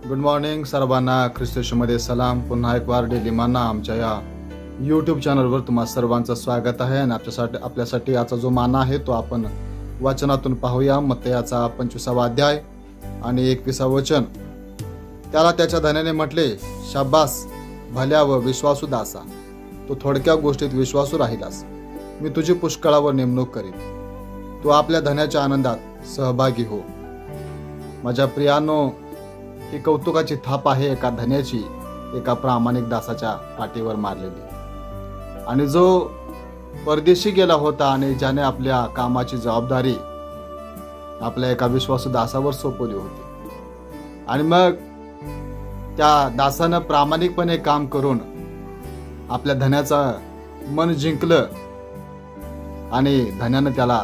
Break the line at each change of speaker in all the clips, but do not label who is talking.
Good morning सर्वांना, ख्रिस्त येशूमध्ये सलाम. पुन्हा एक वार डेली माना आमच्या या यूट्यूब चॅनलवर तुम्हा सर्वांचं स्वागत आहे. आणि आपल्यासाठी आजचा जो माना आहे तो आपण वाचनातून पाहूया. मत्तयाचा 25वा अध्याय आणि 21वा वचन. त्याला त्याच्या धन्याने म्हटले, शाबास भल्या व विश्वासू दासा, तू थोडक्या गोष्टीत विश्वासू राहिलास, मी तुझी पुष्कळावर नेमणूक करीन. तू आपल्या धन्याच्या आनंदात सहभागी हो. माझ्या प्रियानो, ही कौतुकाची थाप आहे एका धन्याची, एका प्रामाणिक दासाच्या पाठीवर मारलेली. आणि जो परदेशी गेला होता आणि ज्याने आपल्या कामाची जबाबदारी आपल्या एका विश्वासू दासावर सोपवली होती. आणि मग त्या दासानं प्रामाणिकपणे काम करून आपल्या धन्याचं मन जिंकलं आणि धन्यानं त्याला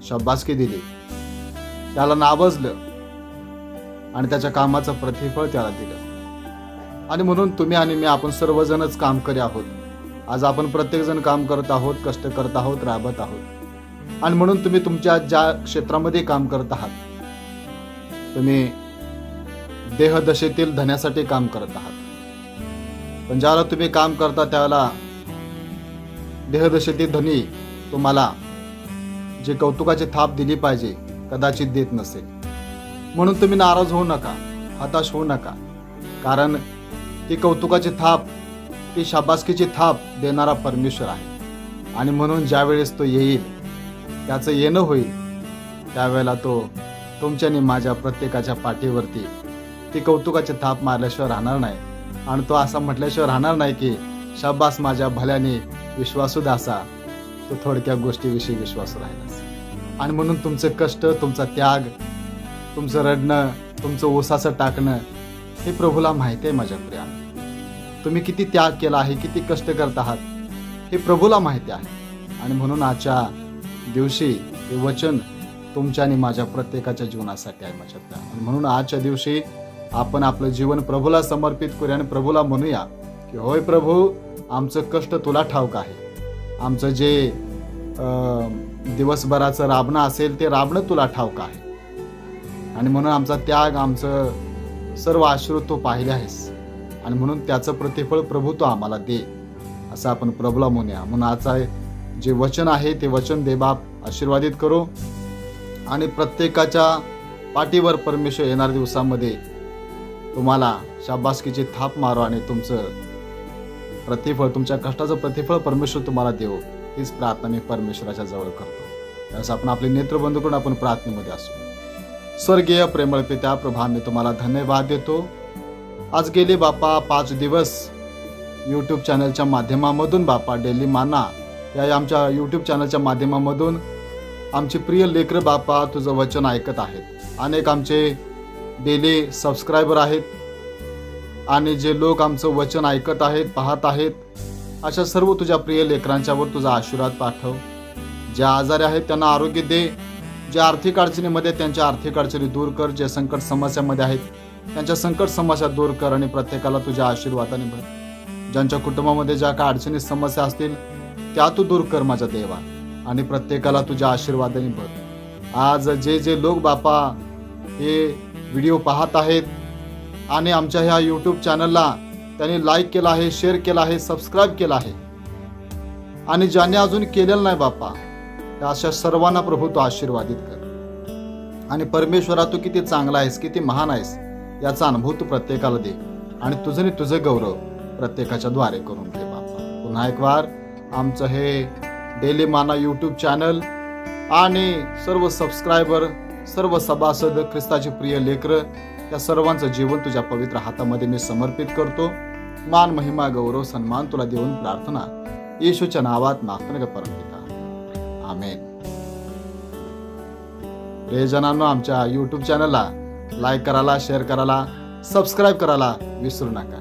शाबासकी दिली, त्याला नावाजलं आणि त्याच्या कामाचं प्रतिफळ त्याला दिलं. आणि म्हणून तुम्ही आणि मी, आपण सर्वजणच काम करी आहोत. आज आपण प्रत्येक जण काम करत आहोत, कष्ट करत आहोत, राबत आहोत. आणि म्हणून तुम्ही तुमच्या ज्या क्षेत्रामध्ये काम करत आहात, तुम्ही देहदशेतील धन्यासाठी काम करत आहात. पण ज्याला तुम्ही काम करता त्याला देहदशेतील धनी तुम्हाला जे कौतुकाची थाप दिली पाहिजे कदाचित देत नसेल. म्हणून तुम्ही नाराज होऊ नका, हताश होऊ नका. कारण ती कौतुकाची थाप, ती शाबासकीची थाप देणारा परमेश्वर आहे. आणि म्हणून ज्यावेळेस तो येईल, त्याचं येणं होईल, त्यावेळेला तो तुमच्यानी माझ्या प्रत्येकाच्या पाठीवरती ती कौतुकाची थाप मारल्याशिवाय राहणार नाही. आणि तो असा म्हटल्याशिवाय राहणार नाही की शाबास माझ्या भल्याने विश्वासू दासा, तो थोडक्या गोष्टीविषयी विश्वास राहिलास. आणि म्हणून तुमचे कष्ट, तुमचा त्याग, तुमचं रडणं, तुमचं ओसाचं टाकणं हे प्रभूला माहिती आहे. माझ्या प्रिया, तुम्ही किती त्याग केला आहे, किती कष्ट करत आहात हे प्रभूला माहिती आहे. आणि म्हणून आजच्या दिवशी हे वचन तुमच्या आणि माझ्या प्रत्येकाच्या जीवनासाठी आहे माझ्या प्रिया. आणि म्हणून आजच्या दिवशी आपण आपलं जीवन प्रभूला समर्पित करूया आणि प्रभूला म्हणूया की होय प्रभू, आमचं कष्ट तुला ठाऊक आहे, आमचं जे दिवसभराचं राबणं असेल ते राबणं तुला ठाऊक आहे. आणि म्हणून आमचा त्याग, आमचं सर्व आश्रू तू पाहिले आहेस. आणि म्हणून त्याचं प्रतिफळ प्रभू तो आम्हाला दे, असं आपण प्रभूला म्हणूया. म्हणून आजचा जे वचन आहे ते वचन दे बाप आशीर्वादित करो. आणि प्रत्येकाच्या पाठीवर परमेश्वर येणाऱ्या दिवसामध्ये तुम्हाला शाबासकीची थाप मारो आणि तुमचं प्रतिफळ, तुमच्या कष्टाचं प्रतिफळ परमेश्वर तुम्हाला देव, हीच प्रार्थना मी परमेश्वराच्या जवळ करतो. त्यावेळेस आपण आपले नेत्र बंद करून आपण प्रार्थनेमध्ये असू. स्वर्गीय प्रेमळ पित्या, प्रभा, मी तुम्हाला धन्यवाद देतो. आज गेले बापा 5 दिवस यूट्यूब चॅनलच्या माध्यमामधून बापा डेली माना या आमच्या यूट्यूब चॅनलच्या माध्यमामधून आमचे प्रिय लेकरं बापा तुझं वचन ऐकत आहेत. अनेक आमचे डेली सबस्क्रायबर आहेत आणि जे लोक आमचं वचन ऐकत आहेत, पाहत आहेत, अशा सर्व तुझ्या प्रिय लेकरांच्यावर तुझा आशीर्वाद पाठव. ज्या आजारी आहेत त्यांना आरोग्य दे, ज्या आर्थिक अडचणीमध्ये त्यांच्या आर्थिक अडचणी दूर कर, जे संकट समस्यामध्ये आहेत त्यांच्या संकट समस्या दूर कर आणि प्रत्येकाला तुझ्या आशीर्वादाने भर. ज्यांच्या कुटुंबामध्ये ज्या काही अडचणी समस्या असतील त्या तू दूर कर माझ्या देवा, आणि प्रत्येकाला तुझ्या आशीर्वादाने भर. आज जे लोक बापा हे व्हिडिओ पाहत आहेत आणि आमच्या ह्या यूट्यूब चॅनलला त्यांनी लाईक केलं आहे, शेअर केलं आहे, सबस्क्राईब केलं आहे, आणि ज्याने अजून केलेलं नाही बापा, त्या अशा सर्वांना प्रभू तू आशीर्वादित कर. आणि परमेश्वरा, तू किती चांगला आहेस, किती महान आहेस याचा अनुभव तू प्रत्येकाला दे. आणि तुझं आणि तुझं गौरव प्रत्येकाच्या द्वारे करून घे बापा. पुन्हा एक वार आमचं हे डेली माना यूट्यूब चॅनल आणि सर्व सबस्क्रायबर, सर्व सभासद, ख्रिस्ताचे प्रिय लेकरं, त्या सर्वांचं जीवन तुझ्या पवित्र हातामध्ये मी समर्पित करतो. मान, महिमा, गौरव, सन्मान तुला देऊन प्रार्थना येशूच्या नावात मागतो का परमपिता, आमेन. प्रियजनांनो, आमच्या यूट्यूब चॅनलला लाईक करायला, शेअर करायला, सबस्क्राईब करायला विसरू नका.